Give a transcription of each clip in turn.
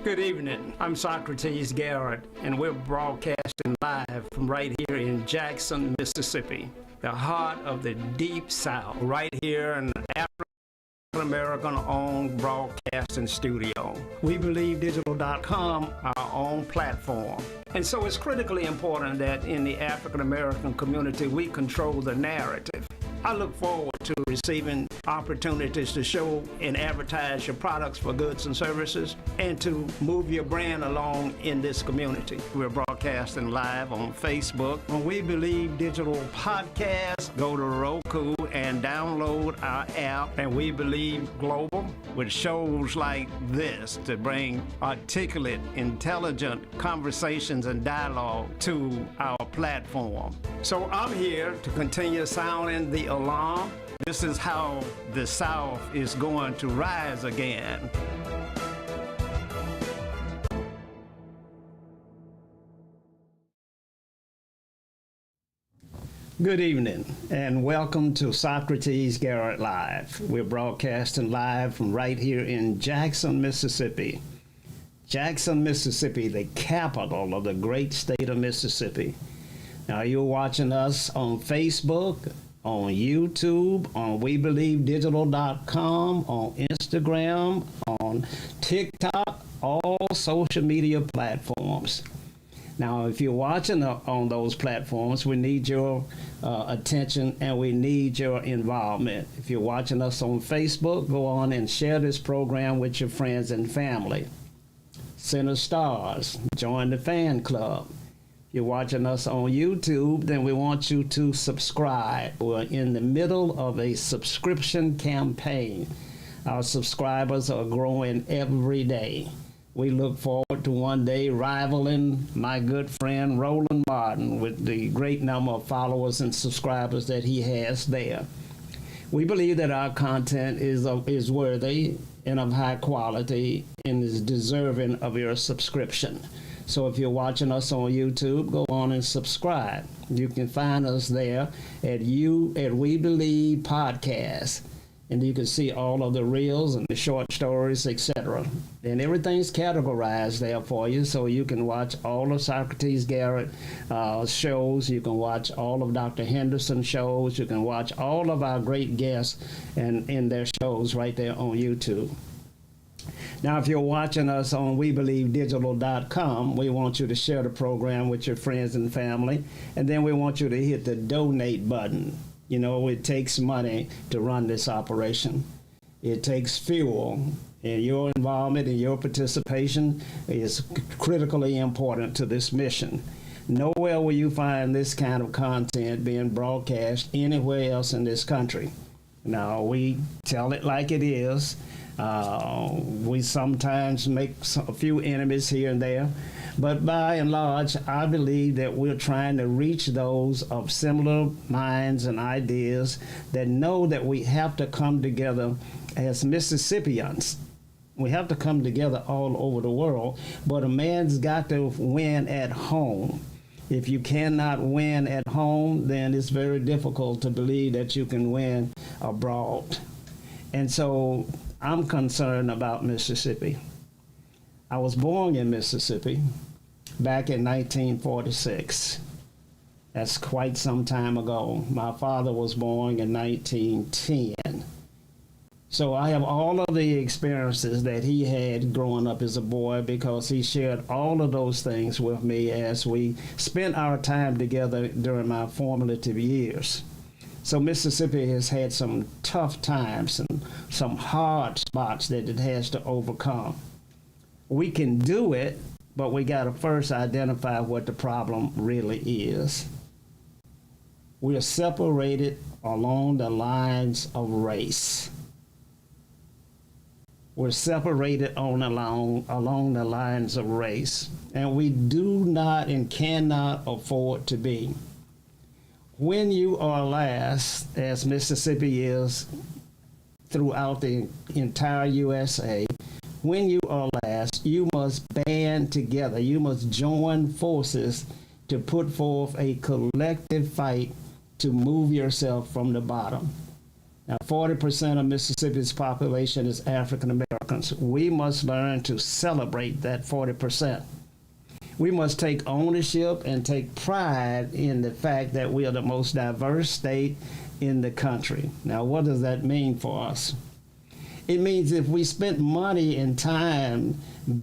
Good evening. I'm Socrates, Garrett, and we're broadcasting live from right here in Jackson, Mississippi, the heart of the Deep South, right here in the African-American-owned broadcasting studio. We believe digital.com, our own platform. And so it's critically important that in the African-American community, we control the narrative. I look forward to receiving opportunities to show and advertise your products for goods and services and to move your brand along in this community. We're broadcasting live on Facebook. When We Believe Digital Podcast, go to Roku and download our app, and We Believe Global, with shows like this to bring articulate, intelligent conversations and dialogue to our platform. So I'm here to continue sounding the alarm. This is how the South is going to rise again. Good evening, and welcome to Socrates Garrett Live. We're broadcasting live from right here in Jackson, Mississippi. Jackson, Mississippi, the capital of the great state of Mississippi. Now, you're watching us on Facebook, on YouTube, on WeBelieveDigital.com, on Instagram, on TikTok, all social media platforms. Now, if you're watching on those platforms, we need your attention and we need your involvement. If you're watching us on Facebook, go on and share this program with your friends and family. Send us stars. Join the fan club. If you're watching us on YouTube, then we want you to subscribe. We're in the middle of a subscription campaign. Our subscribers are growing every day. We look forward to one day rivaling my good friend Roland Martin with the great number of followers and subscribers that he has there. We believe that our content is worthy and of high quality and is deserving of your subscription. So if you're watching us on YouTube, go on and subscribe. You can find us there at We Believe Podcast. And you can see all of the reels and the short stories, etc. And everything's categorized there for you, so you can watch all of Socrates Garrett shows. You can watch all of Dr. Henderson shows. You can watch all of our great guests and in their shows right there on YouTube. Now, if you're watching us on WeBelieveDigital.com, we want you to share the program with your friends and family, and then we want you to hit the donate button. You know, it takes money to run this operation. It takes fuel, and your involvement and your participation is critically important to this mission. Nowhere will you find this kind of content being broadcast anywhere else in this country. Now, we tell it like it is. We sometimes make a few enemies here and there, but by and large, I believe that we're trying to reach those of similar minds and ideas that know that we have to come together as Mississippians. We have to come together all over the world, but a man's got to win at home. If you cannot win at home, then it's very difficult to believe that you can win abroad. And so I'm concerned about Mississippi. I was born in Mississippi back in 1946. That's quite some time ago. My father was born in 1910. So I have all of the experiences that he had growing up as a boy because he shared all of those things with me as we spent our time together during my formative years. So Mississippi has had some tough times and some hard spots that it has to overcome. We can do it, but we got to first identify what the problem really is. We are separated along the lines of race. We're separated along the lines of race, and we do not and cannot afford to be. When you are last, as Mississippi is throughout the entire USA, when you are last, you must band together. You must join forces to put forth a collective fight to move yourself from the bottom. Now, 40% of Mississippi's population is African Americans. We must learn to celebrate that 40%. We must take ownership and take pride in the fact that we are the most diverse state in the country. Now, what does that mean for us? It means if we spent money and time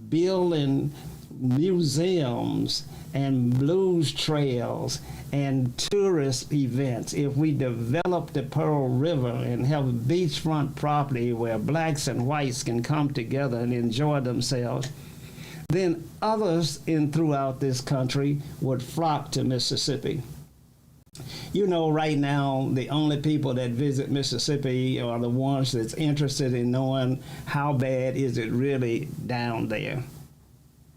building museums and blues trails and tourist events, if we develop the Pearl River and have beachfront property where blacks and whites can come together and enjoy themselves, then others throughout this country would flock to Mississippi. You know, right now, the only people that visit Mississippi are the ones that's interested in knowing how bad is it really down there.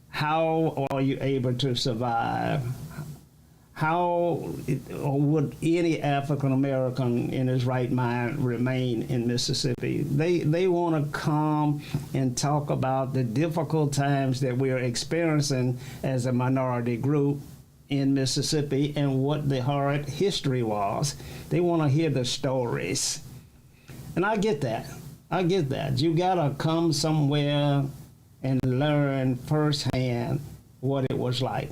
How are you able to survive? How would any African American in his right mind remain in Mississippi? They want to come and talk about the difficult times that we are experiencing as a minority group in Mississippi and what the hard history was. They want to hear the stories. And I get that. You got to come somewhere and learn firsthand what it was like.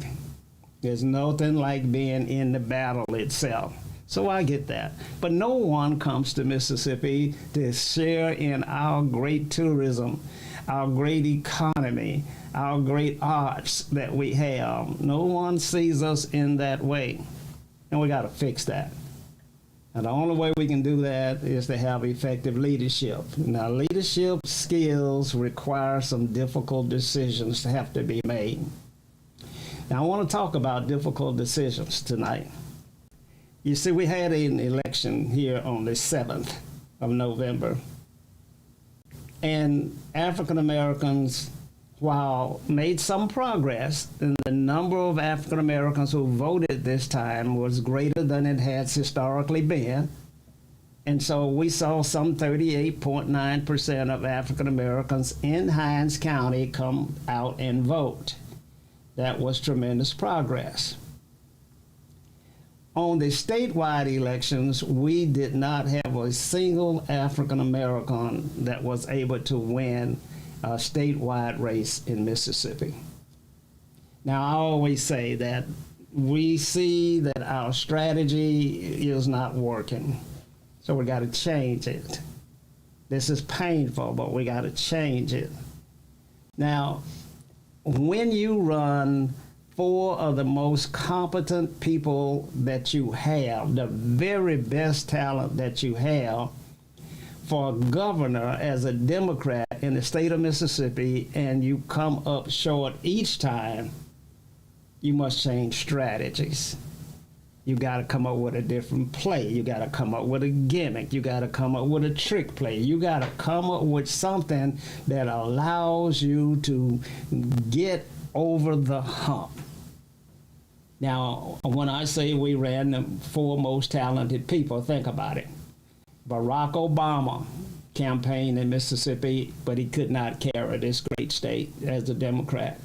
There's nothing like being in the battle itself. So I get that. But no one comes to Mississippi to share in our great tourism, our great economy, our great arts that we have. No one sees us in that way. And we got to fix that. And the only way we can do that is to have effective leadership. Now, leadership skills require some difficult decisions to have to be made. Now, I want to talk about difficult decisions tonight. You see, we had an election here on the 7th of November. And African Americans, while made some progress, and the number of African Americans who voted this time was greater than it has historically been. And so we saw some 38.9% of African Americans in Hinds County come out and vote. That was tremendous progress. On the statewide elections, we did not have a single African American that was able to win a statewide race in Mississippi. Now, I always say that we see that our strategy is not working, so we got to change it. This is painful, but we got to change it. Now, when you run four of the most competent people that you have, the very best talent that you have, for governor as a Democrat in the state of Mississippi, and you come up short each time, you must change strategies. You got to come up with a different play. You got to come up with a gimmick. You got to come up with a trick play. You got to come up with something that allows you to get over the hump. Now, when I say we ran the four most talented people, think about it. Barack Obama campaigned in Mississippi, but he could not carry this great state as a Democrat.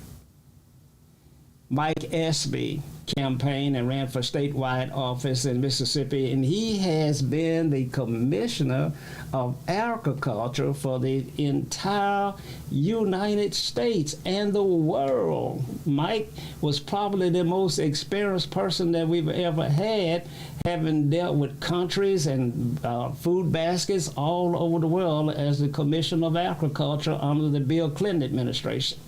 Mike Espy campaigned and ran for statewide office in Mississippi, and he has been the commissioner of agriculture for the entire United States and the world. Mike was probably the most experienced person that we've ever had, having dealt with countries and food baskets all over the world as the commissioner of agriculture under the Bill Clinton administration.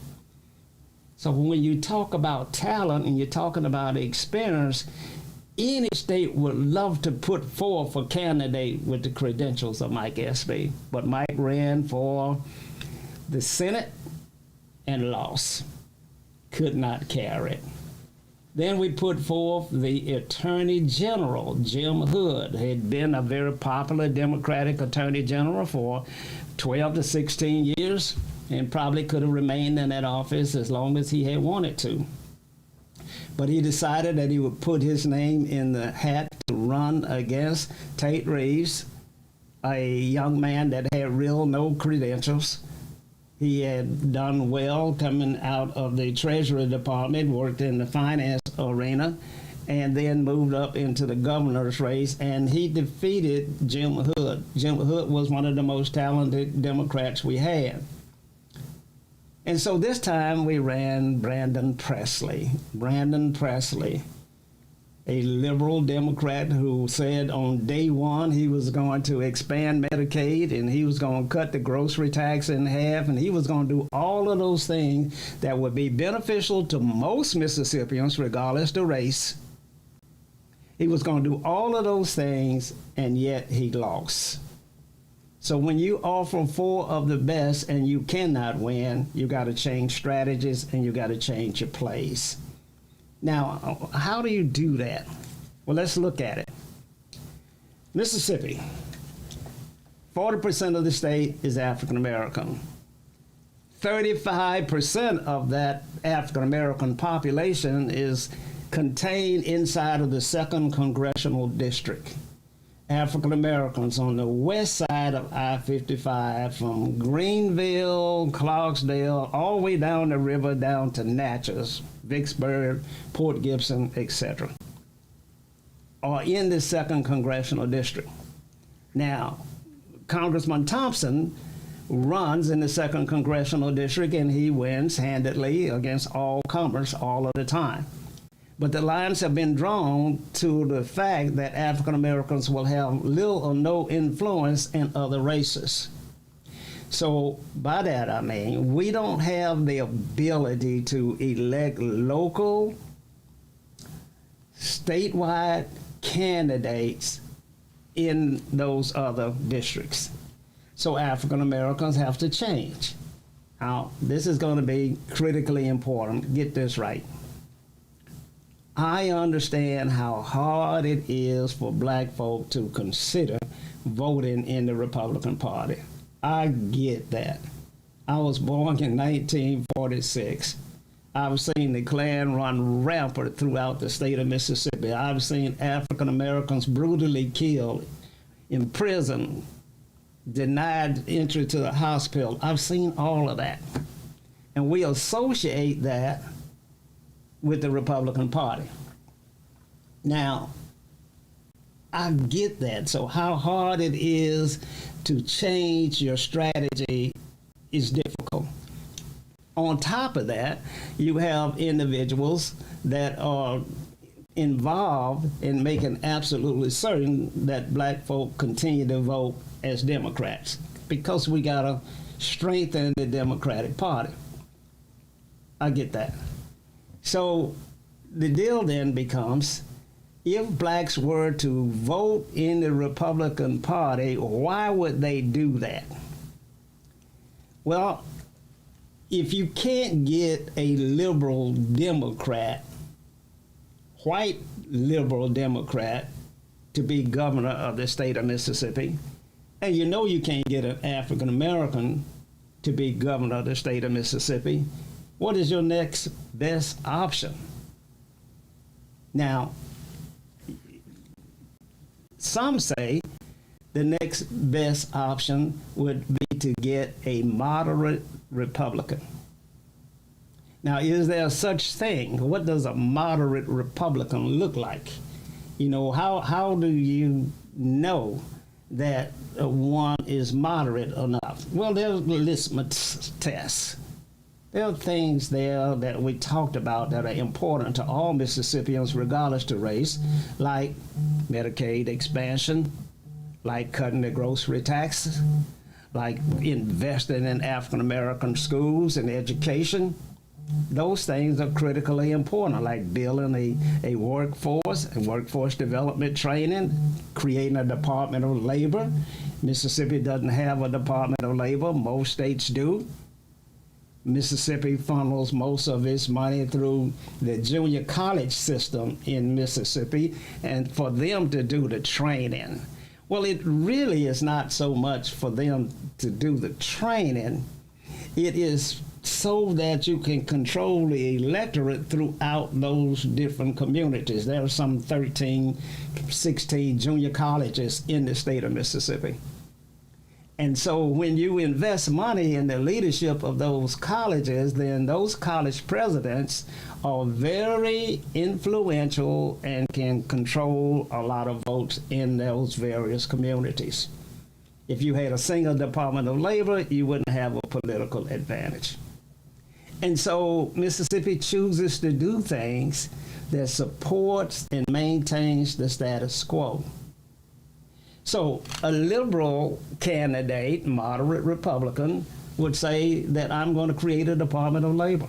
So when you talk about talent and you're talking about experience, any state would love to put forth a candidate with the credentials of Mike Espy. But Mike ran for the Senate and lost. Could not carry it. Then we put forth the Attorney General, Jim Hood. He had been a very popular Democratic Attorney General for 12 to 16 years. And probably could have remained in that office as long as he had wanted to. But he decided that he would put his name in the hat to run against Tate Reeves, a young man that had no credentials. He had done well coming out of the Treasury Department, worked in the finance arena, and then moved up into the governor's race, and he defeated Jim Hood. Jim Hood was one of the most talented Democrats we had. And so this time we ran Brandon Presley. Brandon Presley, a liberal Democrat who said on day one he was going to expand Medicaid, and he was going to cut the grocery tax in half, and he was going to do all of those things that would be beneficial to most Mississippians regardless of race. He was going to do all of those things, and yet he lost. So when you offer four of the best and you cannot win, you got to change strategies and you got to change your plays. Now, how do you do that? Well, let's look at it. Mississippi, 40% of the state is African American. 35% of that African American population is contained inside of the 2nd Congressional District. African Americans on the west side of I-55 from Greenville, Clarksdale, all the way down the river down to Natchez, Vicksburg, Port Gibson, etc., are in the 2nd Congressional District. Now, Congressman Thompson runs in the 2nd Congressional District, and he wins handedly against all comers all of the time. But the lines have been drawn to the fact that African Americans will have little or no influence in other races. So by that I mean, we don't have the ability to elect local, statewide candidates in those other districts. So African Americans have to change. Now, this is going to be critically important. Get this right. I understand how hard it is for black folk to consider voting in the Republican Party. I get that. I was born in 1946. I've seen the Klan run rampant throughout the state of Mississippi. I've seen African Americans brutally killed, imprisoned, denied entry to the hospital. I've seen all of that. And we associate that with the Republican Party. Now, I get that. So how hard it is to change your strategy is difficult. On top of that, you have individuals that are involved in making absolutely certain that black folk continue to vote as Democrats, because we got to strengthen the Democratic Party. I get that. So the deal then becomes, if blacks were to vote in the Republican Party, why would they do that? Well, if you can't get a liberal Democrat, white liberal Democrat, to be governor of the state of Mississippi, and you know you can't get an African American to be governor of the state of Mississippi, what is your next best option? Now, some say the next best option would be to get a moderate Republican. Now, is there such thing? What does a moderate Republican look like? You know, how do you know that one is moderate enough? Well, there's litmus tests. There are things there that we talked about that are important to all Mississippians regardless to race, like Medicaid expansion, like cutting the grocery taxes, like investing in African American schools and education. Those things are critically important, like building a workforce and workforce development training, creating a Department of Labor. Mississippi doesn't have a Department of Labor. Most states do. Mississippi funnels most of its money through the junior college system in Mississippi, and for them to do the training. Well, it really is not so much for them to do the training. It is so that you can control the electorate throughout those different communities. There are some 13, 16 junior colleges in the state of Mississippi. And so when you invest money in the leadership of those colleges, then those college presidents are very influential and can control a lot of votes in those various communities. If you had a single Department of Labor, you wouldn't have a political advantage. And so Mississippi chooses to do things that supports and maintains the status quo. So a liberal candidate, moderate Republican, would say that I'm going to create a Department of Labor.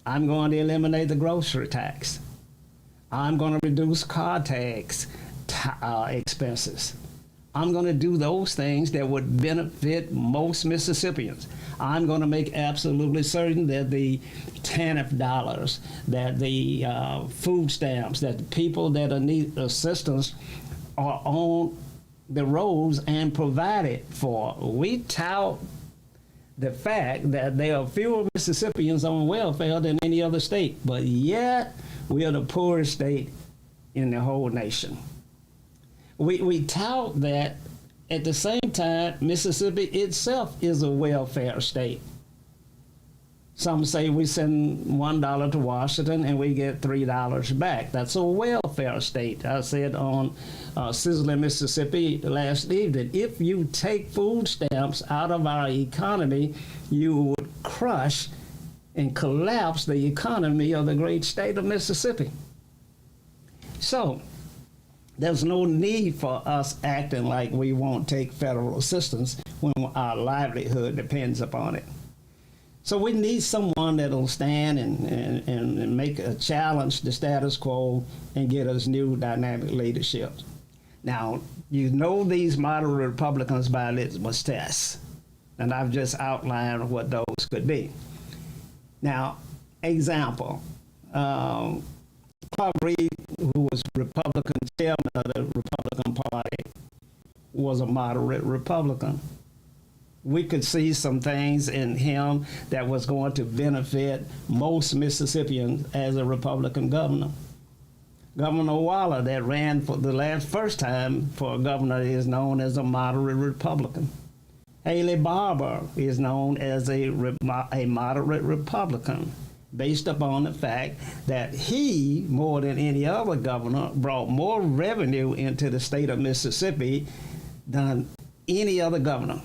I'm going to eliminate the grocery tax. I'm going to reduce car tax expenses. I'm going to do those things that would benefit most Mississippians. I'm going to make absolutely certain that the TANF dollars, that the food stamps, that the people that need assistance are on the roads and provided for. We tout the fact that there are fewer Mississippians on welfare than any other state, but yet we are the poorest state in the whole nation. We tout that. At the same time, Mississippi itself is a welfare state. Some say we send $1 to Washington and we get $3 back. That's a welfare state. I said on Sizzling Mississippi last evening, if you take food stamps out of our economy, you would crush and collapse the economy of the great state of Mississippi. So there's no need for us acting like we won't take federal assistance when our livelihood depends upon it. So we need someone that'll stand and make a challenge the status quo and get us new dynamic leadership. Now, you know these moderate Republicans by litmus tests, and I've just outlined what those could be. Now, example, Clark Reed, who was Republican chairman of the Republican Party, was a moderate Republican. We could see some things in him that was going to benefit most Mississippians as a Republican governor. Governor Waller, that ran for the first time for governor, is known as a moderate Republican. Haley Barbour is known as a moderate Republican, based upon the fact that he, more than any other governor, brought more revenue into the state of Mississippi than any other governor.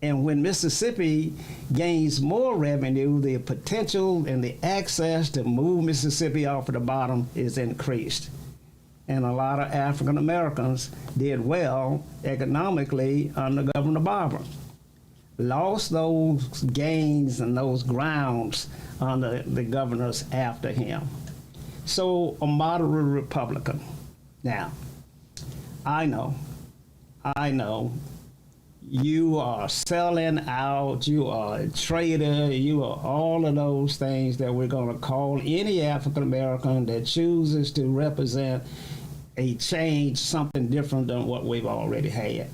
And when Mississippi gains more revenue, the potential and the access to move Mississippi off of the bottom is increased. And a lot of African Americans did well economically under Governor Barbour. Lost those gains and those grounds under the governors after him. So a moderate Republican. Now, I know, you are selling out, you are a traitor, you are all of those things that we're going to call any African American that chooses to represent a change, something different than what we've already had.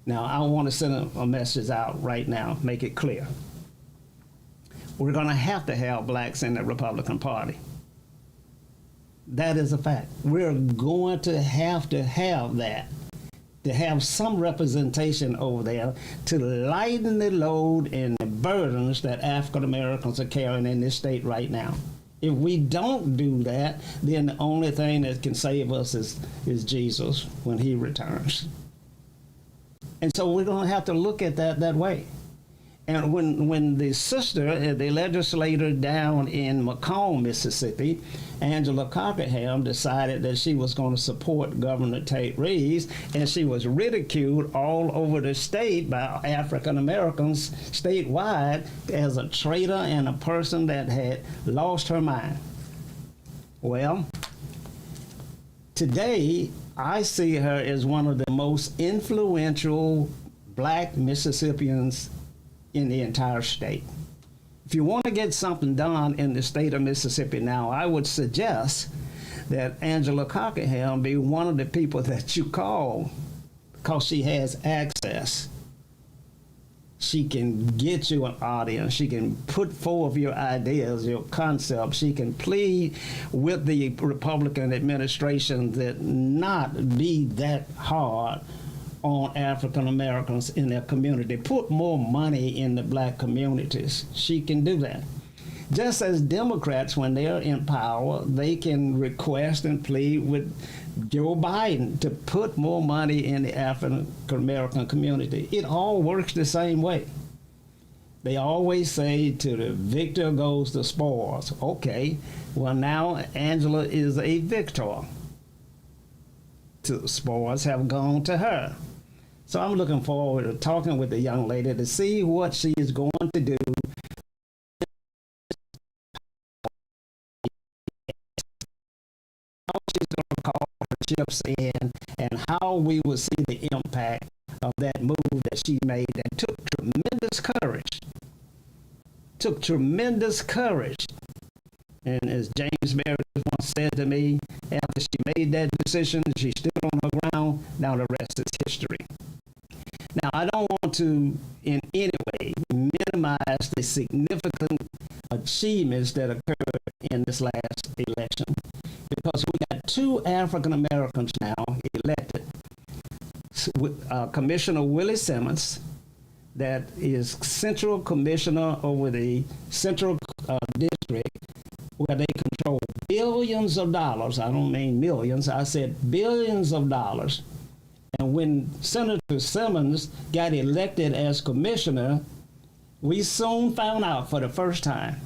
Now, I want to send a message out right now, make it clear. We're going to have blacks in the Republican Party. That is a fact. We're going to have that, to have some representation over there to lighten the load and the burdens that African Americans are carrying in this state right now. If we don't do that, then the only thing that can save us is Jesus when he returns. And so we're going to have to look at that way. And when the sister, the legislator down in Macomb, Mississippi, Angela Cockerham, decided that she was going to support Governor Tate Reeves, and she was ridiculed all over the state by African Americans statewide as a traitor and a person that had lost her mind. Well, today I see her as one of the most influential black Mississippians in the entire state. If you want to get something done in the state of Mississippi now, I would suggest that Angela Cockerham be one of the people that you call, because she has access. She can get you an audience. She can put forth your ideas, your concepts. She can plead with the Republican administration that not be that hard on African Americans in their community, put more money in the black communities. She can do that. Just as Democrats, when they're in power, they can request and plead with Joe Biden to put more money in the African American community. It all works the same way. They always say to the victor goes the spoils. Okay, well now Angela is a victor. The spoils have gone to her. So I'm looking forward to talking with the young lady to see what she is going to do. How she's going to call her chips in, and how we will see the impact of that move that she made that took tremendous courage. Took tremendous courage. And as James Meredith once said to me, after she made that decision, she stood on her ground. Now the rest is history. Now, I don't want to in any way minimize the significant achievements that occurred in this last election, because we got 2 African Americans now elected. Commissioner Willie Simmons, that is Central Commissioner over the Central District, where they control billions of dollars. I don't mean millions. I said billions of dollars. And when Senator Simmons got elected as commissioner, we soon found out for the first time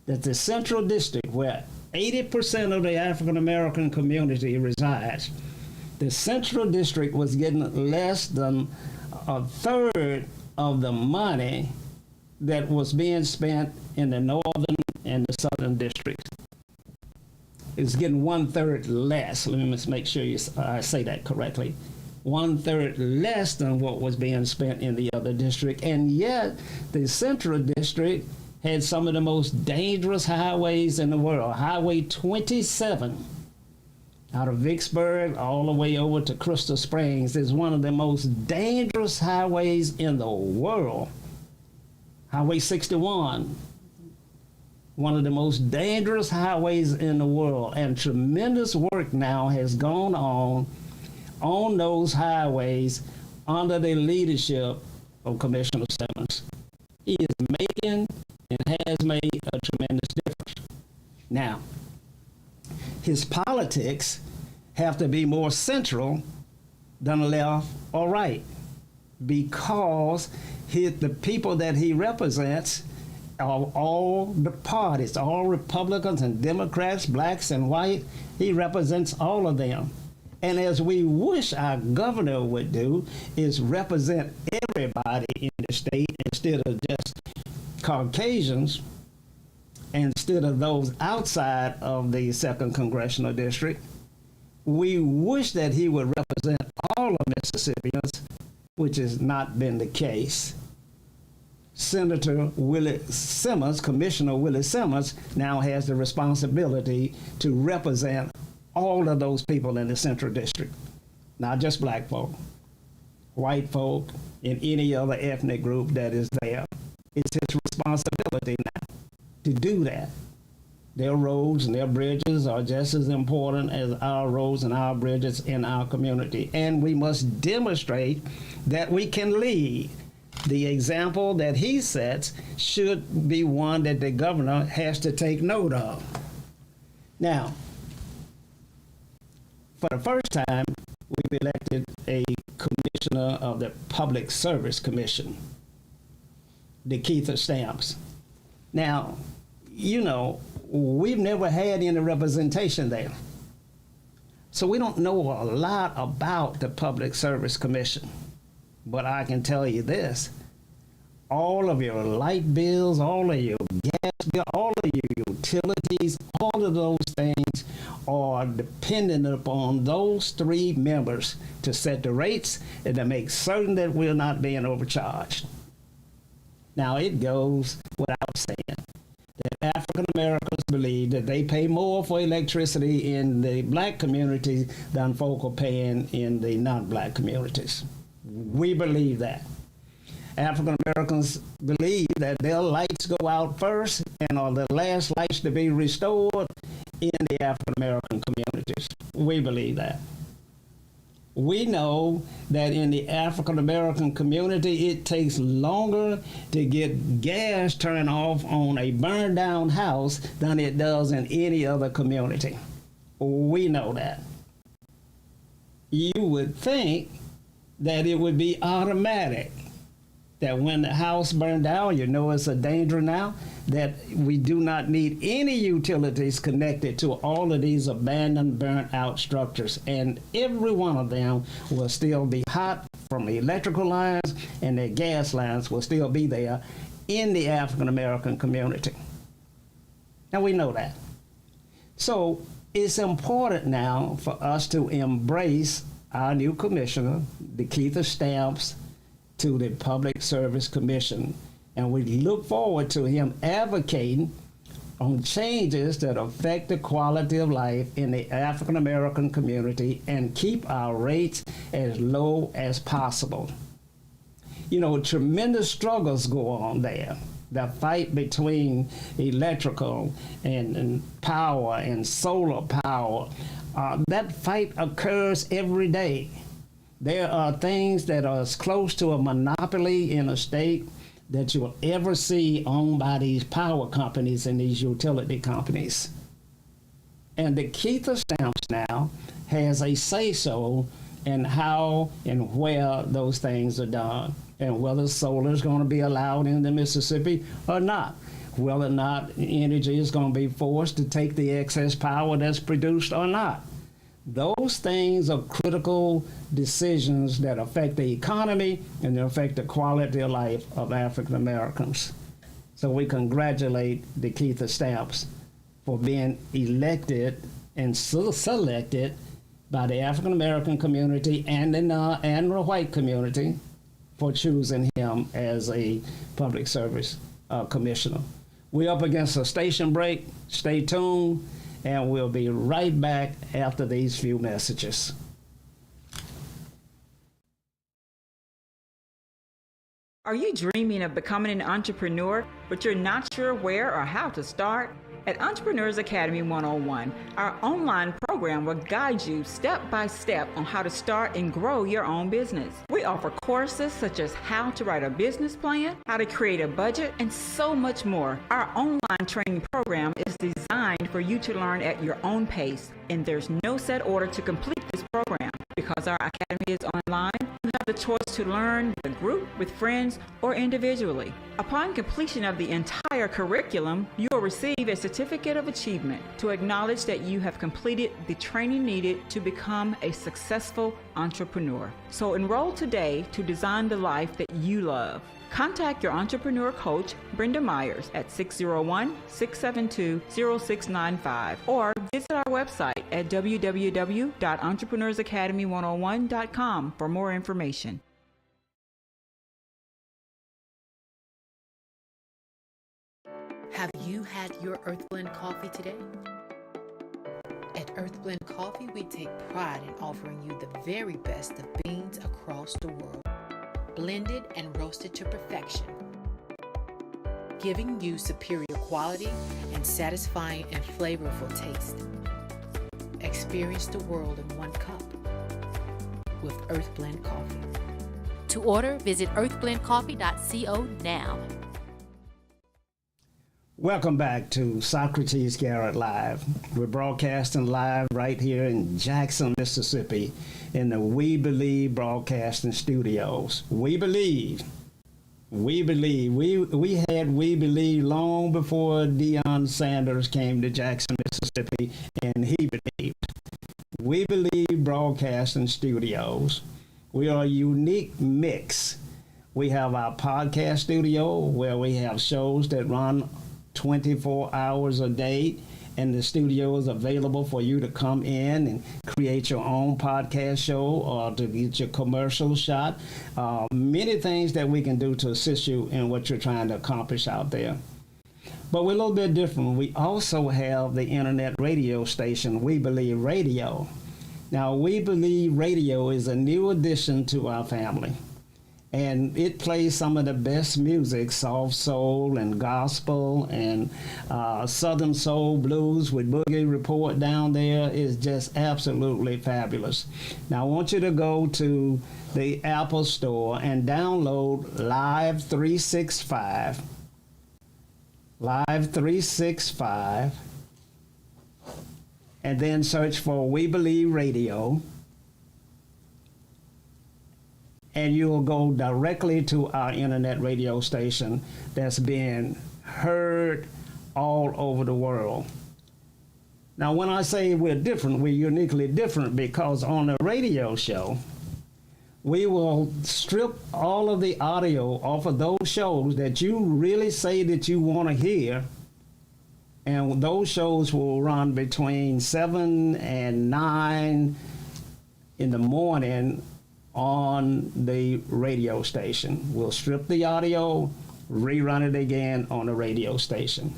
that the Central District, where 80% of the African American community resides, the Central District was getting less than a third of the money that was being spent in the Northern and the Southern districts. It's getting 1/3 less. Let me just make sure I say that correctly. 1/3 less than what was being spent in the other district. And yet the Central District had some of the most dangerous highways in the world. Highway 27 out of Vicksburg all the way over to Crystal Springs is one of the most dangerous highways in the world. Highway 61, one of the most dangerous highways in the world. And tremendous work now has gone on those highways under the leadership of Commissioner Simmons. He is making and has made a tremendous difference. Now, his politics have to be more central than left or right, because the people that he represents are all the parties, all Republicans and Democrats, blacks and white. He represents all of them. And as we wish our governor would do, is represent everybody in the state instead of just Caucasians, instead of those outside of the 2nd Congressional District. We wish that he would represent all of Mississippians, which has not been the case. Senator Willie Simmons, Commissioner Willie Simmons, now has the responsibility to represent all of those people in the Central District, not just black folk, white folk, and any other ethnic group that is there. It's his responsibility now to do that. Their roads and their bridges are just as important as our roads and our bridges in our community. And we must demonstrate that we can lead. The example that he sets should be one that the governor has to take note of. Now, for the first time, we've elected a commissioner of the Public Service Commission, DeKeitha Stamps. Now, you know, we've never had any representation there. So we don't know a lot about the Public Service Commission. But I can tell you this, all of your light bills, all of your gas bill, all of your utilities, all of those things are dependent upon those 3 members to set the rates and to make certain that we're not being overcharged. Now, it goes without saying that African Americans believe that they pay more for electricity in the black community than folk are paying in the non-black communities. We believe that. African Americans believe that their lights go out first and are the last lights to be restored in the African American communities. We believe that. We know that in the African American community, it takes longer to get gas turned off on a burned down house than it does in any other community. We know that. You would think that it would be automatic, that when the house burned down, you know it's a danger now, that we do not need any utilities connected to all of these abandoned, burnt out structures. And every one of them will still be hot from the electrical lines, and the gas lines will still be there in the African American community. Now we know that. So it's important now for us to embrace our new commissioner, the Keitha Stamps, to the Public Service Commission. And we look forward to him advocating on changes that affect the quality of life in the African American community and keep our rates as low as possible. You know, tremendous struggles go on there. The fight between electrical and power and solar power, that fight occurs every day. There are things that are as close to a monopoly in a state that you'll ever see owned by these power companies and these utility companies. And the Keitha Stamps now has a say-so in how and where those things are done, and whether solar is going to be allowed in the Mississippi or not, whether or not energy is going to be forced to take the excess power that's produced or not. Those things are critical decisions that affect the economy and they affect the quality of life of African Americans. So we congratulate the Keitha Stamps for being elected and selected by the African American community and the white community for choosing him as a public service commissioner. We're up against a station break. Stay tuned. And we'll be right back after these few messages. Are you dreaming of becoming an entrepreneur, but you're not sure where or how to start? At Entrepreneurs Academy 101, our online program will guide you step by step on how to start and grow your own business. We offer courses such as how to write a business plan, how to create a budget, and so much more. Our online training program is designed for you to learn at your own pace, and there's no set order to complete this program. Because our academy is online, you have the choice to learn with a group, with friends, or individually. Upon completion of the entire curriculum, you will receive a certificate of achievement to acknowledge that you have completed the training needed to become a successful entrepreneur. So enroll today to design the life that you love. Contact your entrepreneur coach, Brenda Myers, at 601-672-0695 or visit our website at www.entrepreneursacademy101.com for more information. Have you had your Earth Blend coffee today? At Earth Blend Coffee, we take pride in offering you the very best of beans across the world, blended and roasted to perfection, giving you superior quality and satisfying and flavorful taste. Experience the world in one cup with Earth Blend Coffee. To order, visit earthblendcoffee.co now. Welcome back to Socrates, Garrett Live. We're broadcasting live right here in Jackson, Mississippi in the We Believe Broadcasting Studios. We believe. We had We Believe long before Deion Sanders came to Jackson, Mississippi, and he believed. We Believe Broadcasting Studios. We are a unique mix. We have our podcast studio where we have shows that run 24 hours a day, and the studio is available for you to come in and create your own podcast show or to get your commercial shot. Many things that we can do to assist you in what you're trying to accomplish out there. But we're a little bit different. We also have the internet radio station, We Believe Radio. Now, We Believe Radio is a new addition to our family. And it plays some of the best music, soft soul and gospel and southern soul blues with Boogie Report down there is just absolutely fabulous. Now I want you to go to the Apple Store and download Live 365. Live 365. And then search for We Believe Radio. And you'll go directly to our internet radio station that's being heard all over the world. Now, when I say we're different, we're uniquely different because on a radio show, we will strip all of the audio off of those shows that you really say that you want to hear. And those shows will run between 7 and 9 in the morning on the radio station. We'll strip the audio, rerun it again on the radio station.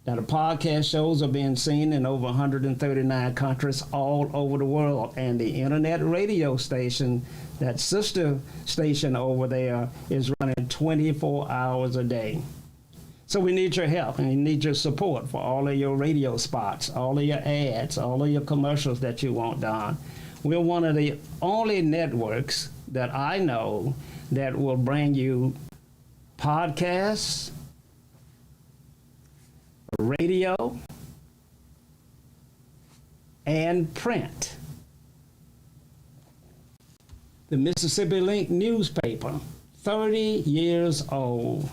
Now, the podcast shows are being seen in over 139 countries all over the world, and the internet radio station, that sister station over there, is running 24 hours a day. So we need your help and we need your support for all of your radio spots, all of your ads, all of your commercials that you want done. We're one of the only networks that I know that will bring you podcasts, radio, and print. The Mississippi Link newspaper, 30 years old.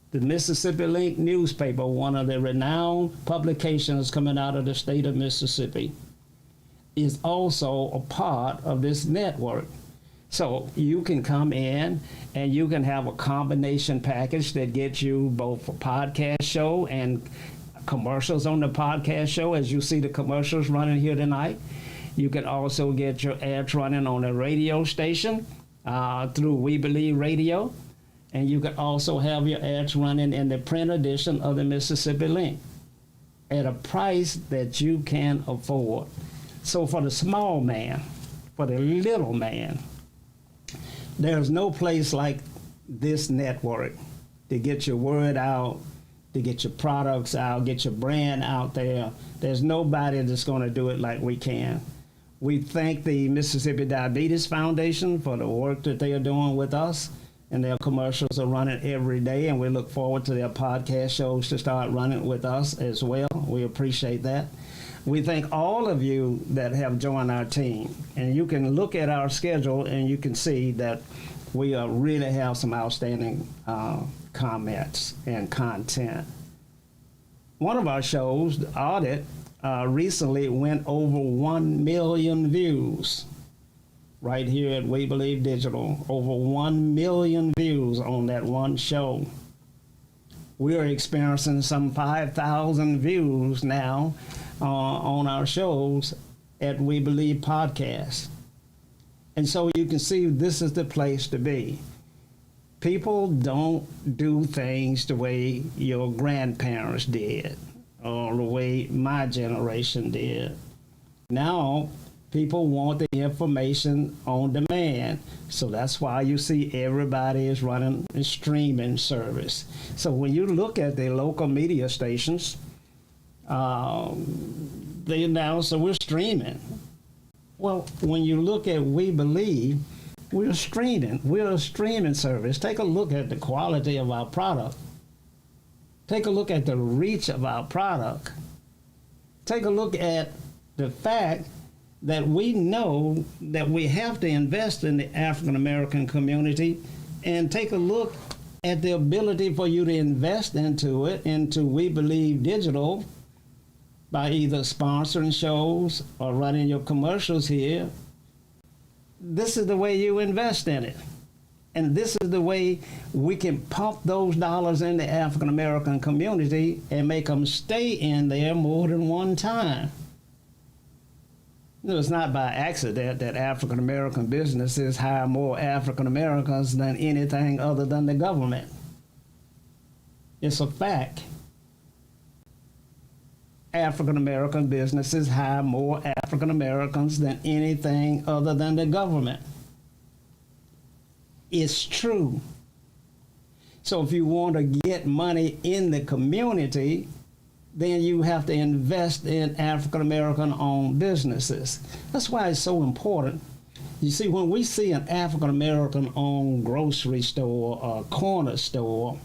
The Mississippi Link newspaper, one of the renowned publications coming out of the state of Mississippi, is also a part of this network. So you can come in and you can have a combination package that gets you both a podcast show and commercials on the podcast show, as you see the commercials running here tonight. You can also get your ads running on a radio station through We Believe Radio. And you can also have your ads running in the print edition of the Mississippi Link at a price that you can afford. So for the small man, for the little man, there's no place like this network to get your word out, to get your products out, get your brand out there. There's nobody that's going to do it like we can. We thank the Mississippi Diabetes Foundation for the work that they are doing with us, and their commercials are running every day, and we look forward to their podcast shows to start running with us as well. We appreciate that. We thank all of you that have joined our team, and you can look at our schedule and you can see that we really have some outstanding comments and content. One of our shows, The Audit, recently went over 1 million views right here at We Believe Digital. Over 1 million views on that one show. We are experiencing some 5,000 views now on our shows at We Believe Podcast. And so you can see this is the place to be. People don't do things the way your grandparents did or the way my generation did. Now, people want the information on demand. So that's why you see everybody is running a streaming service. So when you look at the local media stations, they announce that we're streaming. Well, when you look at We Believe, we're streaming. We're a streaming service. Take a look at the quality of our product. Take a look at the reach of our product. Take a look at the fact that we know that we have to invest in the African American community, and take a look at the ability for you to invest into it, into We Believe Digital, by either sponsoring shows or running your commercials here. This is the way you invest in it. And this is the way we can pump those dollars in the African American community and make them stay in there more than one time. It's not by accident that African American businesses hire more African Americans than anything other than the government. It's a fact. African American businesses hire more African Americans than anything other than the government. It's true. So if you want to get money in the community, then you have to invest in African American owned businesses. That's why it's so important. You see, when we see an African American owned grocery store or corner store,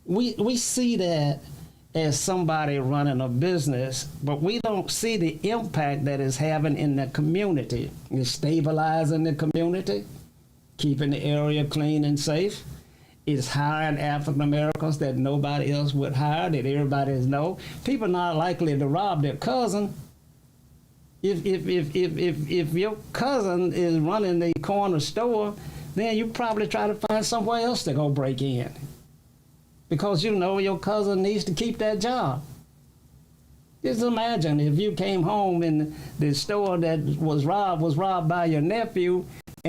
we see that as somebody running a business, but we don't see the impact that it's having in the community. It's stabilizing the community, keeping the area clean and safe. It's hiring African Americans that nobody else would hire, that everybody knows. People are not likely to rob their cousin. If your cousin is running the corner store, then you probably try to find somewhere else to go break in, because you know your cousin needs to keep that job. Just imagine if you came home and the store that was robbed by your nephew,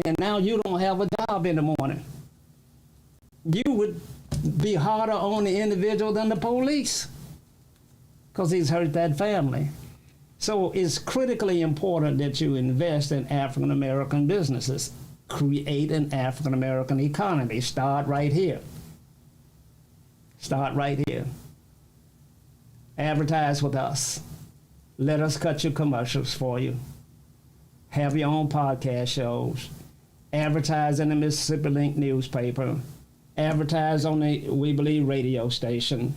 and now you don't have a job in the morning. You would be harder on the individual than the police, because he's hurt that family. So it's critically important that you invest in African American businesses. Create an African American economy. Start right here. Start right here. Advertise with us. Let us cut your commercials for you. Have your own podcast shows. Advertise in the Mississippi Link newspaper. Advertise on the We Believe radio station.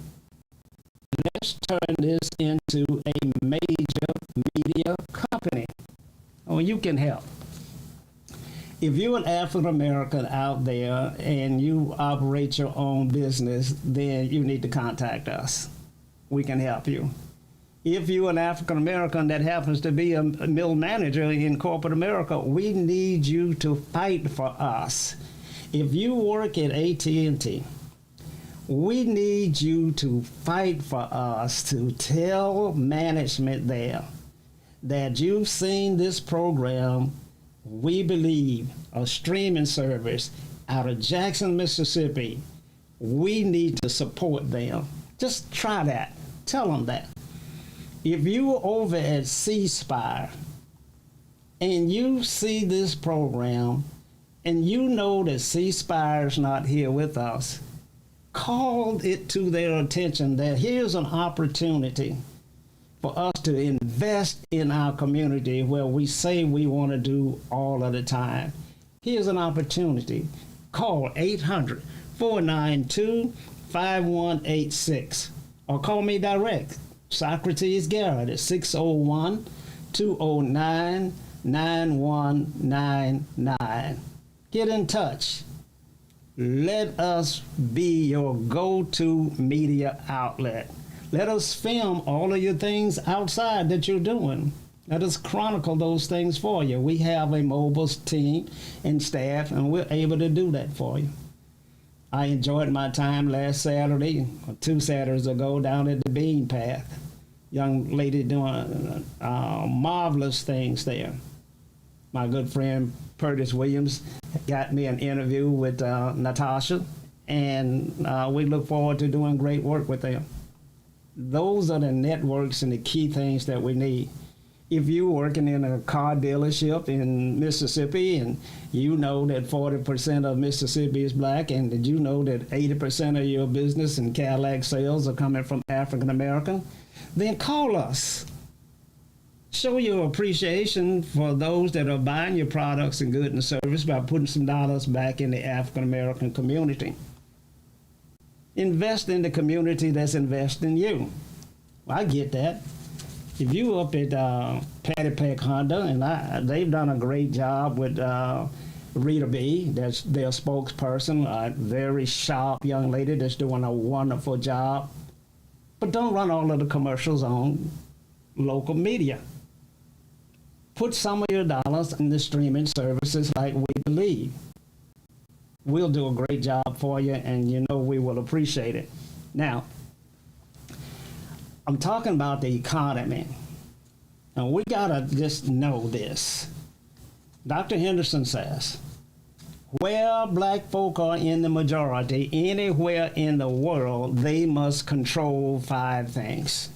Let's turn this into a major media company. Oh, you can help. If you're an African American out there and you operate your own business, then you need to contact us. We can help you. If you're an African American that happens to be a middle manager in corporate America, we need you to fight for us. If you work at AT&T, we need you to fight for us to tell management there that you've seen this program, We Believe, a streaming service out of Jackson, Mississippi. We need to support them. Just try that. Tell them that. If you are over at C-Spire and you see this program and you know that C-Spire is not here with us, call it to their attention that here's an opportunity for us to invest in our community where we say we want to do all of the time. Here's an opportunity. Call 800-492-5186 or call me direct, Socrates Garrett, at 601-209-9199. Get in touch. Let us be your go-to media outlet. Let us film all of your things outside that you're doing. Let us chronicle those things for you. We have a mobile team and staff, and we're able to do that for you. I enjoyed my time last Saturday, or 2 Saturdays ago, down at the Bean Path. Young lady doing marvelous things there. My good friend Curtis Williams got me an interview with Natasha, and we look forward to doing great work with them. Those are the networks and the key things that we need. If you're working in a car dealership in Mississippi and you know that 40% of Mississippi is black, and did you know that 80% of your business and Cadillac sales are coming from African American, then call us. Show your appreciation for those that are buying your products and goods and service by putting some dollars back in the African American community. Invest in the community that's investing in you. Well, I get that. If you up at Patty Peck Honda, and they've done a great job with Rita B, that's their spokesperson, a very sharp young lady that's doing a wonderful job. But don't run all of the commercials on local media. Put some of your dollars in the streaming services like We Believe. We'll do a great job for you, and you know we will appreciate it. Now, I'm talking about the economy. And we gotta just know this. Dr. Henderson says, where black folk are in the majority, anywhere in the world, they must control 5 things.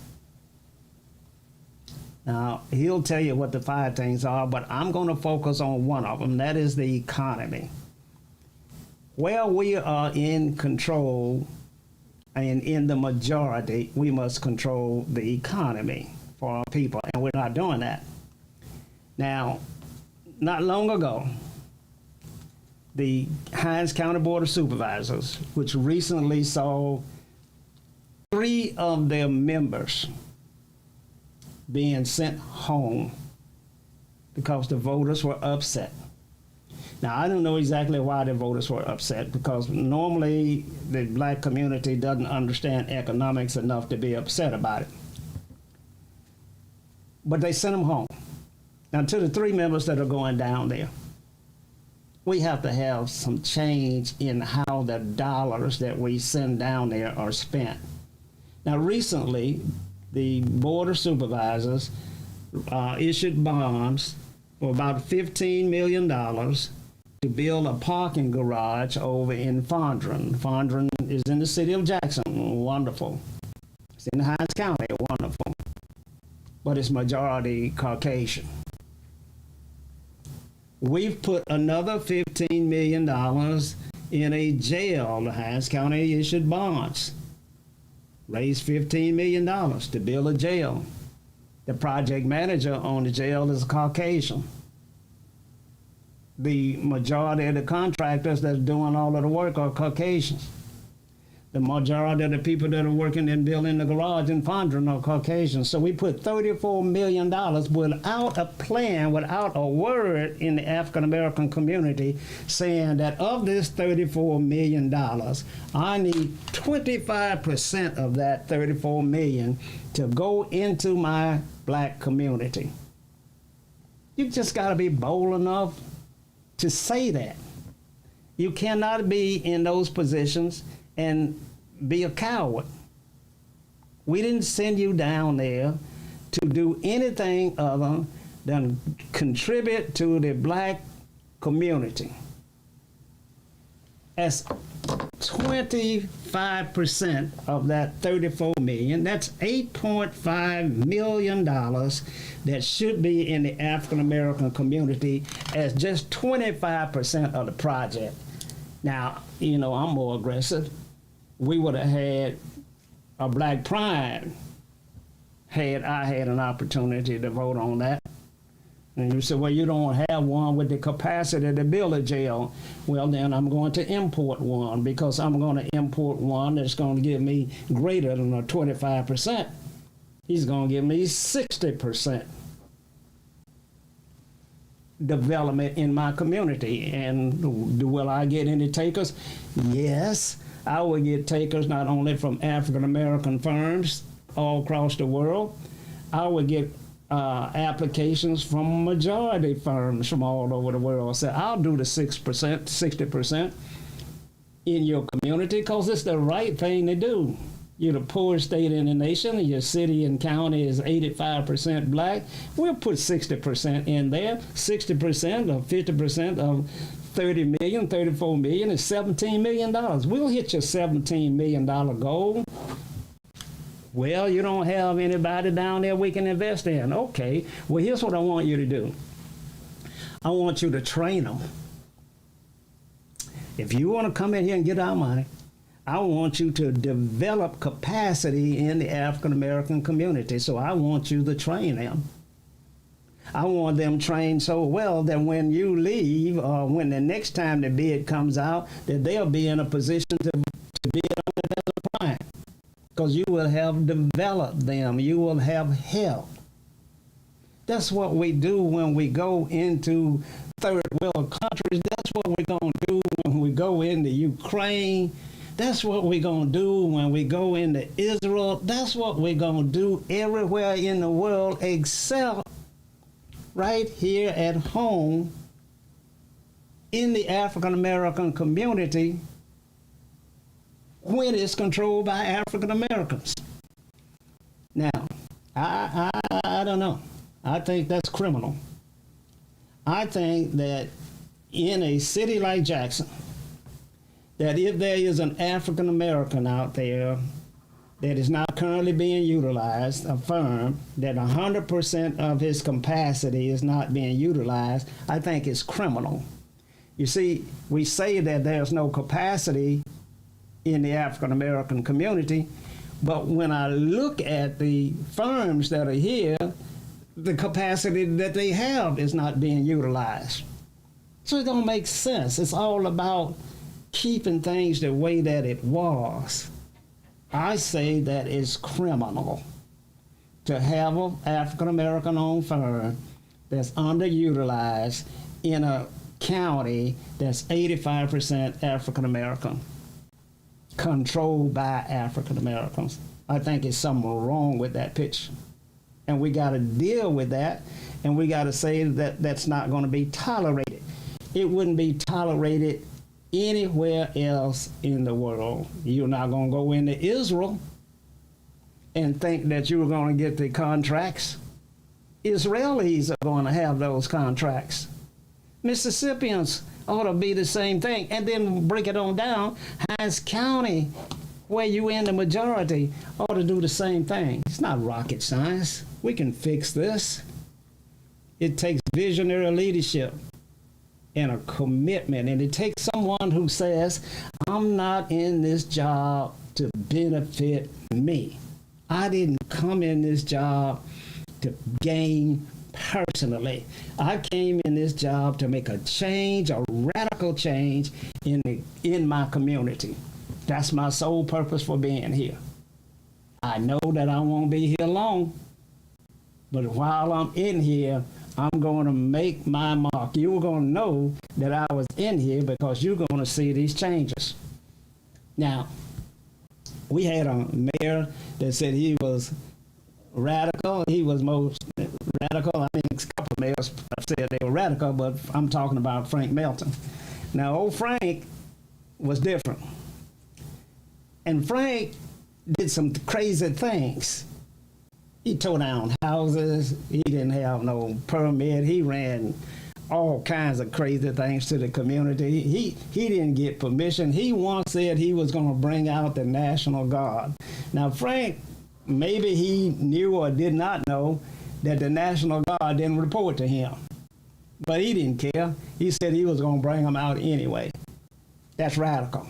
Now, he'll tell you what the 5 things are, but I'm going to focus on one of them. That is the economy. Where we are in control and in the majority, we must control the economy for our people, and we're not doing that. Now, not long ago, the Hinds County Board of Supervisors, which recently saw 3 of their members being sent home because the voters were upset. Now, I don't know exactly why the voters were upset, because normally the black community doesn't understand economics enough to be upset about it. But they sent them home. Now, to the 3 members that are going down there, we have to have some change in how the dollars that we send down there are spent. Now, recently, the Board of Supervisors issued bonds for about $15 million to build a parking garage over in Fondren. Fondren is in the city of Jackson. Wonderful. It's in Hinds County. Wonderful. But it's majority Caucasian. We've put another $15 million in a jail. The Hinds County issued bonds. Raised $15 million to build a jail. The project manager on the jail is a Caucasian. The majority of the contractors that's doing all of the work are Caucasians. The majority of the people that are working in building the garage in Fondren are Caucasians. So we put $34 million without a plan, without a word in the African-American community saying that of this $34 million, I need 25% of that $34 million to go into my black community. You just got to be bold enough to say that. You cannot be in those positions and be a coward. We didn't send you down there to do anything other than contribute to the black community. As 25% of that $34 million, that's $8.5 million that should be in the African American community as just 25% of the project. Now, you know, I'm more aggressive. We would have had a Black Pride had I had an opportunity to vote on that. And you say, well, you don't have one with the capacity to build a jail. Well, then I'm going to import one, because I'm going to import one that's going to give me greater than a 25%. He's going to give me 60% development in my community. And will I get any takers? Yes, I will get takers not only from African-American firms all across the world. I will get applications from majority firms from all over the world. So I'll do the 6%, 60% in your community, because it's the right thing to do. You're the poorest state in the nation. Your city and county is 85% black. We'll put 60% in there. 60% or 50% of 30 million, 34 million is $17 million. We'll hit your $17 million goal. Well, you don't have anybody down there we can invest in. Okay, well, here's what I want you to do. I want you to train them. If you want to come in here and get our money, I want you to develop capacity in the African-American community. So I want you to train them. I want them trained so well that when you leave, or when the next time the bid comes out, that they'll be in a position to bid on it as a prime. Because you will have developed them. You will have helped. That's what we do when we go into third world countries. That's what we're going to do when we go into Ukraine. That's what we're going to do when we go into Israel. That's what we're going to do everywhere in the world except right here at home in the African American community, when it's controlled by African Americans. Now, I don't know. I think that's criminal. I think that in a city like Jackson, that if there is an African American out there that is not currently being utilized, a firm that 100% of his capacity is not being utilized, I think it's criminal. You see, we say that there's no capacity in the African American community, but when I look at the firms that are here, the capacity that they have is not being utilized. So it don't make sense. It's all about keeping things the way that it was. I say that it's criminal to have an African American owned firm that's underutilized in a county that's 85% African American, controlled by African Americans. I think there's something wrong with that picture. And we got to deal with that, and we got to say that that's not going to be tolerated. It wouldn't be tolerated anywhere else in the world. You're not going to go into Israel and think that you're going to get the contracts. Israelis are going to have those contracts. Mississippians ought to be the same thing. And then break it on down, Hinds County, where you in the majority, ought to do the same thing. It's not rocket science. We can fix this. It takes visionary leadership and a commitment. And it takes someone who says, I'm not in this job to benefit me. I didn't come in this job to gain personally. I came in this job to make a change, a radical change in my community. That's my sole purpose for being here. I know that I won't be here long, but while I'm in here, I'm going to make my mark. You're going to know that I was in here because you're going to see these changes. Now, we had a mayor that said he was radical. He was most radical. I mean, a couple of mayors said they were radical, but I'm talking about Frank Melton. Now, old Frank was different. And Frank did some crazy things. He tore down houses. He didn't have no permit. He ran all kinds of crazy things to the community. He didn't get permission. He once said he was going to bring out the National Guard. Now, Frank, maybe he knew or did not know that the National Guard didn't report to him. But he didn't care. He said he was going to bring them out anyway. That's radical.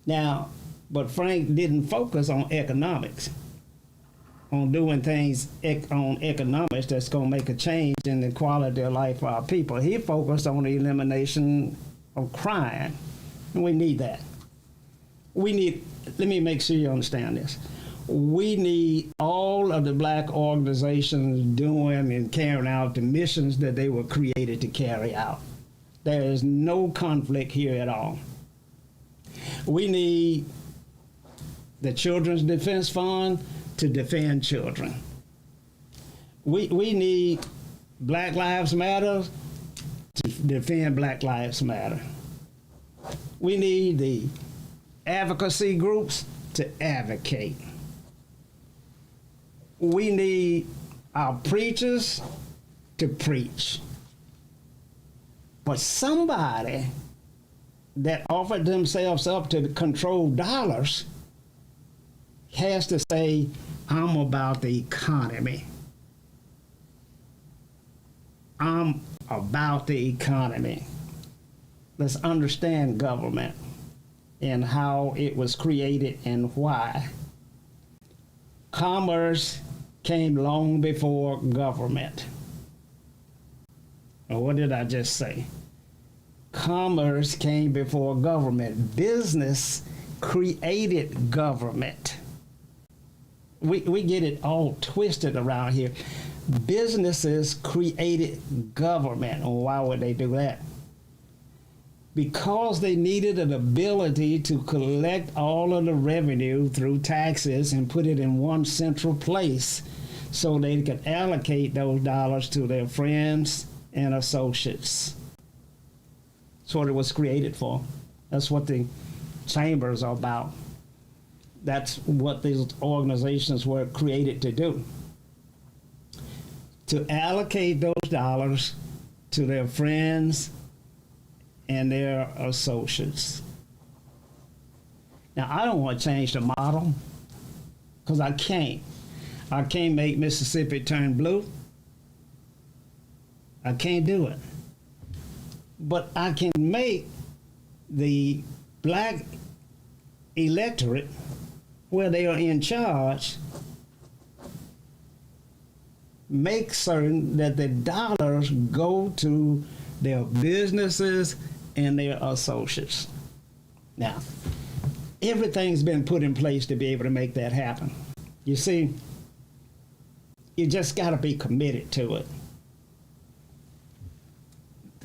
Now, but Frank didn't focus on economics, on doing things on economics that's going to make a change in the quality of life for our people. He focused on the elimination of crime, and we need that. Let me make sure you understand this. We need all of the black organizations doing and carrying out the missions that they were created to carry out. There is no conflict here at all. We need the Children's Defense Fund to defend children. We need Black Lives Matter to defend Black Lives Matter. We need the advocacy groups to advocate. We need our preachers to preach. But somebody that offered themselves up to control dollars has to say, I'm about the economy. I'm about the economy. Let's understand government and how it was created and why. Commerce came long before government. Or what did I just say? Commerce came before government. Business created government. We get it all twisted around here. Businesses created government. And why would they do that? Because they needed an ability to collect all of the revenue through taxes and put it in one central place so they could allocate those dollars to their friends and associates. That's what it was created for. That's what the chambers are about. That's what these organizations were created to do. To allocate those dollars to their friends and their associates. Now, I don't want to change the model because I can't. I can't make Mississippi turn blue. I can't do it. but I can make the black electorate, where they are in charge, make certain that the dollars go to their businesses and their associates. Now, everything's been put in place to be able to make that happen. You see, you just got to be committed to it.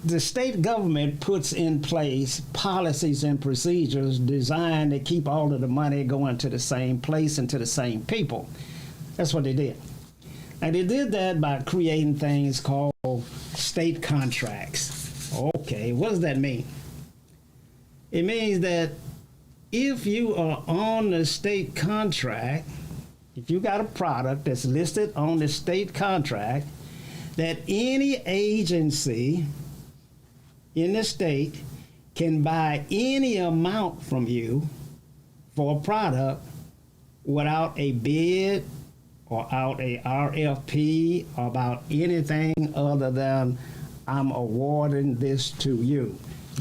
The state government puts in place policies and procedures designed to keep all of the money going to the same place and to the same people. That's what they did. And they did that by creating things called state contracts. Okay, what does that mean? It means that if you are on the state contract, if you got a product that's listed on the state contract, that any agency in the state can buy any amount from you for a product without a bid or out a RFP about anything other than I'm awarding this to you.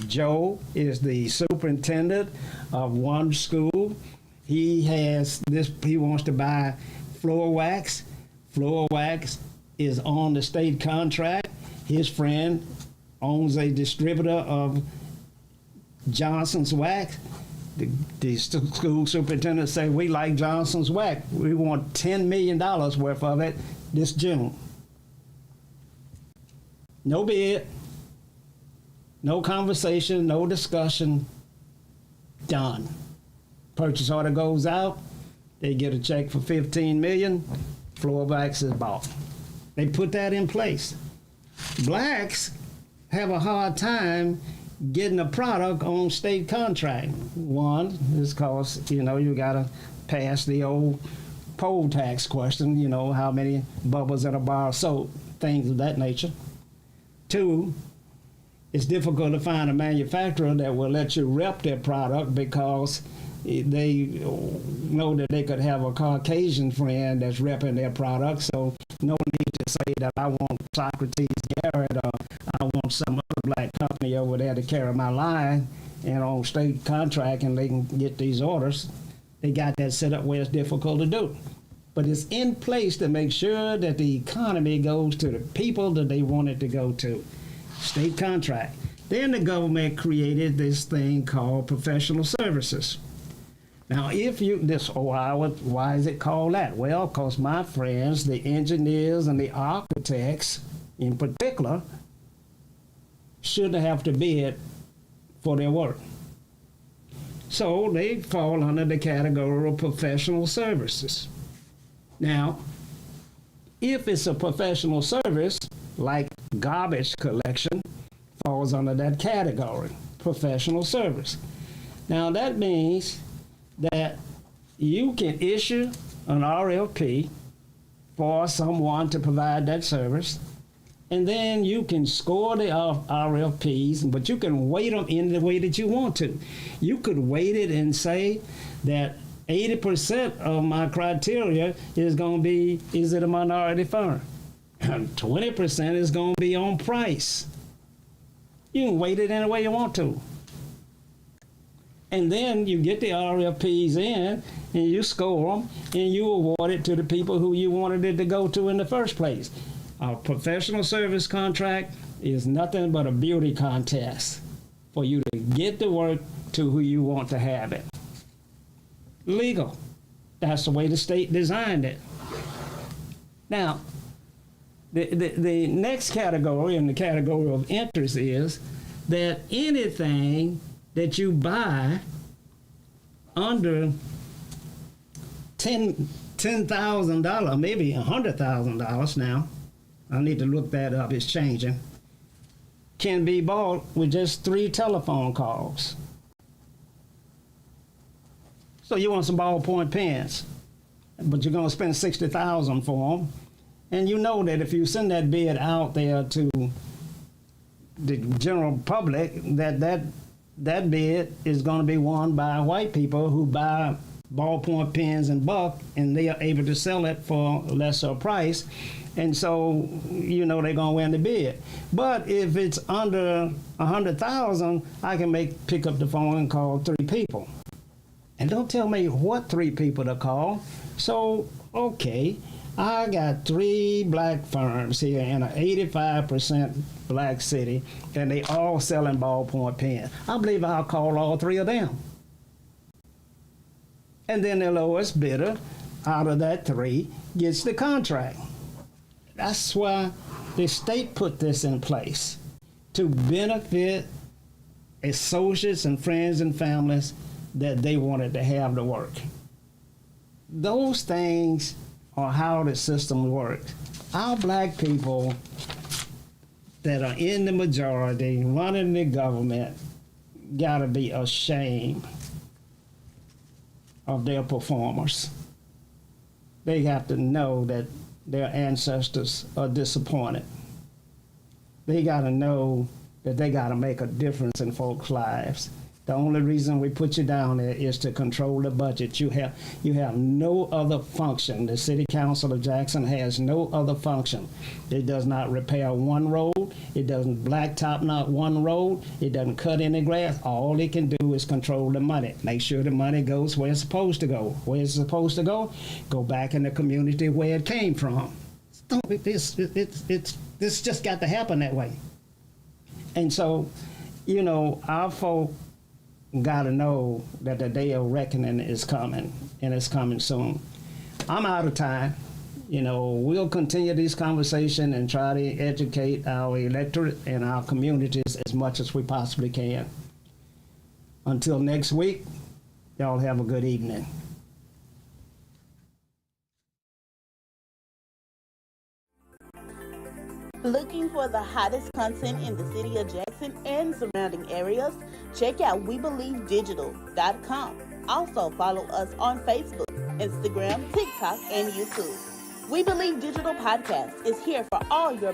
Joe is the superintendent of one school. He has this, he wants to buy floor wax. Floor wax is on the state contract. His friend owns a distributor of Johnson's wax. The school superintendent say, we like Johnson's wax. We want $10 million worth of it this June. No bid, no conversation, no discussion, done. Purchase order goes out, they get a check for $15 million, floor wax is bought. They put that in place. Blacks have a hard time getting a product on state contract. One is because, you gotta pass the old poll tax question, how many bubbles in a bar of soap, things of that nature. Two, it's difficult to find a manufacturer that will let you rep their product because they know that they could have a Caucasian friend that's repping their product, so no need to say that I want Socrates, Garrett, or I want some other black company over there to carry my line and on state contract and they can get these orders. They got that set up where it's difficult to do. But it's in place to make sure that the economy goes to the people that they want it to go to. State contract. Then the government created this thing called professional services. Now, why is it called that? Well, because my friends, the engineers and the architects in particular, shouldn't have to bid for their work. So they fall under the category of professional services. Now, if it's a professional service, like garbage collection, falls under that category, professional service. Now, that means that you can issue an RFP for someone to provide that service, and then you can score the RFPs, but you can weight them in the way that you want to. You could weight it and say that 80% of my criteria is going to be, is it a minority firm? 20% is going to be on price. You can weight it any way you want to. And then you get the RFPs in, and you score them, and you award it to the people who you wanted it to go to in the first place. A professional service contract is nothing but a beauty contest for you to get the work to who you want to have it. Legal. That's the way the state designed it. Now, the next category, and the category of interest, is that anything that you buy under $10,000, maybe $100,000 now, I need to look that up, it's changing, can be bought with just 3 telephone calls. So you want some ballpoint pens, but you're going to spend $60,000 for them, and you know that if you send that bid out there to the general public, that bid is going to be won by white people who buy ballpoint pens in bulk, and they are able to sell it for a lesser price. And so, they're going to win the bid. But if it's under 100,000, I can pick up the phone and call 3 people. And don't tell me what 3 people to call. So, okay, I got 3 black firms here in an 85% black city, and they all selling ballpoint pens. I believe I'll call all 3 of them. And then the lowest bidder out of that 3 gets the contract. That's why the state put this in place, to benefit associates and friends and families that they wanted to have to work. Those things are how the system works. Our black people that are in the majority, running the government, gotta be ashamed of their performers. They have to know that their ancestors are disappointed. They gotta know that they gotta make a difference in folks' lives. The only reason we put you down there is to control the budget. You have no other function. The City Council of Jackson has no other function. It does not repair one road. It doesn't blacktop not one road. It doesn't cut any grass. All it can do is control the money. Make sure the money goes where it's supposed to go. Where it's supposed to go? Go back in the community where it came from. This just got to happen that way. And so, our folk got to know that the day of reckoning is coming, and it's coming soon. I'm out of time. We'll continue this conversation and try to educate our electorate and our communities as much as we possibly can. Until next week, y'all have a good evening. Looking for the hottest content in the city of Jackson and surrounding areas? Check out WeBelieveDigital.com. Also follow us on Facebook, Instagram, TikTok, and YouTube. We Believe Digital Podcast is here for all your